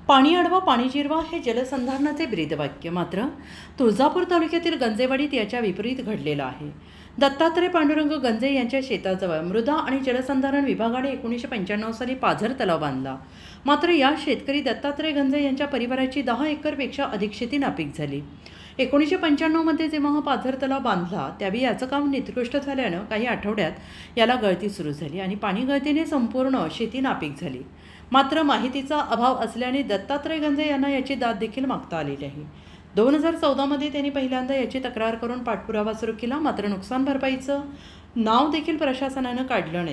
पाणी अडवा पाणी जिरवा हे जलसंधारणाचे ब्रीदवाक्य मात्र तुळजापूर तालुक्यातील गंजेवाडीत याच्या विपरीत घडलेलं आहे। दत्तात्रय पांडुरंग गंजे यांच्या शेताजवळ मृदा आणि जलसंधारण विभागाने 1995 साली पाझर तलाव बांधला। मात्र या शेतकरी दत्तात्रय गंजे यांच्या परिवाराची 10 एकरपेक्षा अधिक शेती नापीक झाली। 1995 मध्ये जेव्हा हा पाझर तलाव बांधला त्यावेळी याचं काम निकृष्ट झाल्यानं काही आठवड्यात याला गळती सुरू झाली आणि पाणी गळतीने संपूर्ण शेती नापीक झाली। मात्र माहितीचा अभाव असल्याने दत्तात्रय गंजे यांना याची दाद देखील मागता आलेली आहे। 2014 मध्ये त्यांनी पहिल्यांदा याची तक्रार करून पाठपुरावा सुरू केला, मात्र नुकसान भरपाईचं नाव देखील प्रशासनानं काढलं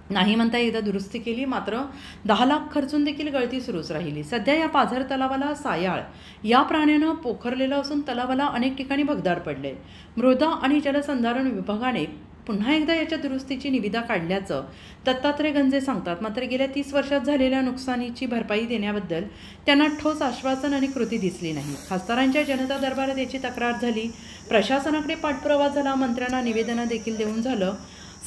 नाही म्हणता एकदा दुरुस्ती केली, मात्र 10 लाख खर्चून देखील गळती सुरूच राहिली। सध्या या पाझर तलावाला सायाळ या प्राण्यानं पोखरलेलं असून तलावाला अनेक ठिकाणी भगदाड पडले। मृदा आणि जलसंधारण विभागाने पुन्हा एकदा याच्या दुरुस्तीची निविदा काढल्याचं दत्तात्रय गंजे सांगतात। मात्र गेल्या 30 वर्षात झालेल्या नुकसानीची भरपाई देण्याबद्दल त्यांना ठोस आश्वासन आणि कृती दिसली नाही। खासदारांच्या जनता दरबारात याची तक्रार झाली, प्रशासनाकडे पाठपुरावा झाला, मंत्र्यांना निवेदनं देखील देऊन झालं।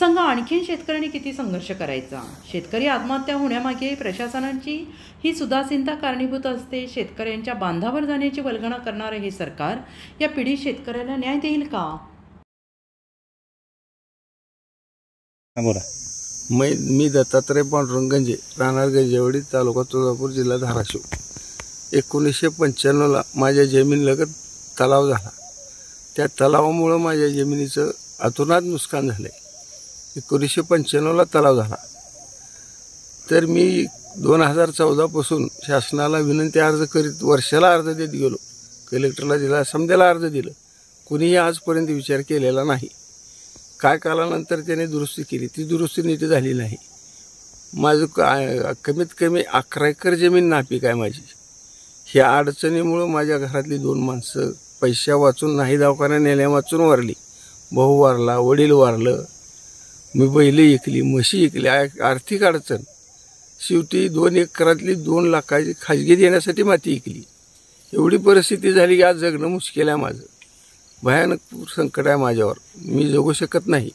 संघ आणखीन शेतकऱ्यांनी किती संघर्ष करायचा? शेतकरी आत्महत्या होण्यामागे प्रशासनाची ही सुदासीनता कारणीभूत असते। शेतकऱ्यांच्या बांधावर जाण्याची वल्गना करणारे हे सरकार या पीडित शेतकऱ्याला न्याय देईल का? बोला। मी दत्तात्रय पांडुरंग गंजे, राहणार गंजेवाडी, तालुका तुळजापूर, जिल्हा धाराशिव। 1995ला माझ्या जमिनीलगत तलाव झाला। त्या तलावामुळं माझ्या जमिनीचं अतोनात नुकसान झालं आहे। 1995ला तलाव झाला तर मी 2014 पासून शासनाला विनंती अर्ज करीत वर्षाला अर्ज देत गेलो, कलेक्टरला दिला, समजायला अर्ज दिलं, कुणीही आजपर्यंत विचार केलेला नाही। काय कालानंतर त्याने दुरुस्ती केली, ती दुरुस्ती नीट झाली नाही। माझं कमीत कमी 11 एकर जमीन नापीक आहे माझी। ह्या अडचणीमुळं माझ्या घरातली 2 माणसं पैशा वाचून नाही दवाखान्यात नेल्या वाचून वारली। भाऊ वारला, वडील वारलं, मी बैल विकली, म्हशी विकली, आर्थिक अडचण। शेवटी 2 एकरातली 2 लाखाची खाजगी देण्यासाठी माती विकली। एवढी परिस्थिती झाली की आज जगणं मुश्किल आहे माझं। भयानक संकट आहे माझ्यावर, मी जगू शकत नाही।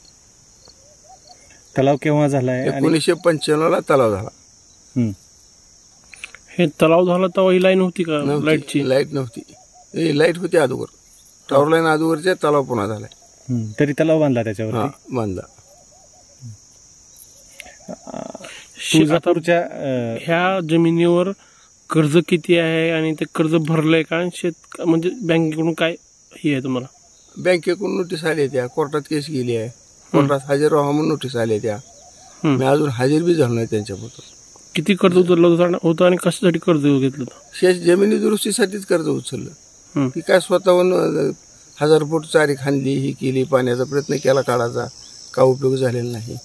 तलाव केव्हा झालाय? 1995ला तलाव झाला। हे तलाव झाला तेव्हा ही लाईन होती का? लाईटची लाईट नव्हती, लाईट होती अगोदर, टॉवर लाईन अगोदरच्या तलाव पुन्हा झालाय। तरी तलाव बांधला त्याच्यावर? बांधला। तुळजापूरच्या ह्या जमिनीवर कर्ज किती आहे आणि ते कर्ज भरलंय का? म्हणजे बँकेकडून काय हे आहे तुम्हाला? बँकेकडून नोटीस आली, त्या कोर्टात केस गेली आहे, कोर्टात हजर राहा म्हणून नोटीस आली त्या। मी अजून हजर बी झालो नाही त्यांच्याबद्दल। किती कर्ज उचललं होतं आणि कशासाठी कर्ज घेतलं होतं? शेत जमिनी दुरुस्तीसाठीच कर्ज उचललं। ती काय स्वतःहून 1000 फूट चारी खांदली, ही केली, पाण्याचा प्रयत्न केला काढायचा, का उपयोग झालेला नाही।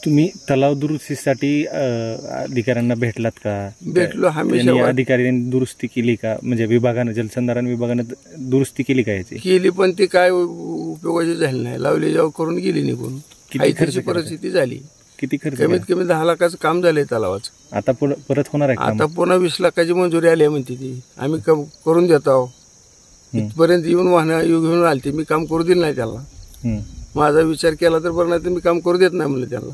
तुम्ही तलाव दुरुस्तीसाठी अधिकाऱ्यांना भेटलात का? भेटलो, हमेशा। अधिकाऱ्यांनी दुरुस्ती केली का? म्हणजे विभागानं, जलसंधारण विभागानं दुरुस्ती केली का याची? केली, पण ती काय उपयोगाची झाली नाही। लावली जेव्हा करून गेली निघून। किती परिस्थिती झाली? किती खर्च? कमीत कमी 10 लाखाचं काम झालंय तलावाचं। आता परत होणार आहे? आता पुन्हा 20 लाखाची मंजुरी आली म्हणते ती, आम्ही करून देतो। इथपर्यंत येऊन वाहन घेऊन आलते, मी काम करू दिलं नाही त्याला। माझा विचार केला तर बरं, नाही तर मी काम करू देत नाही म्हणलं त्याला।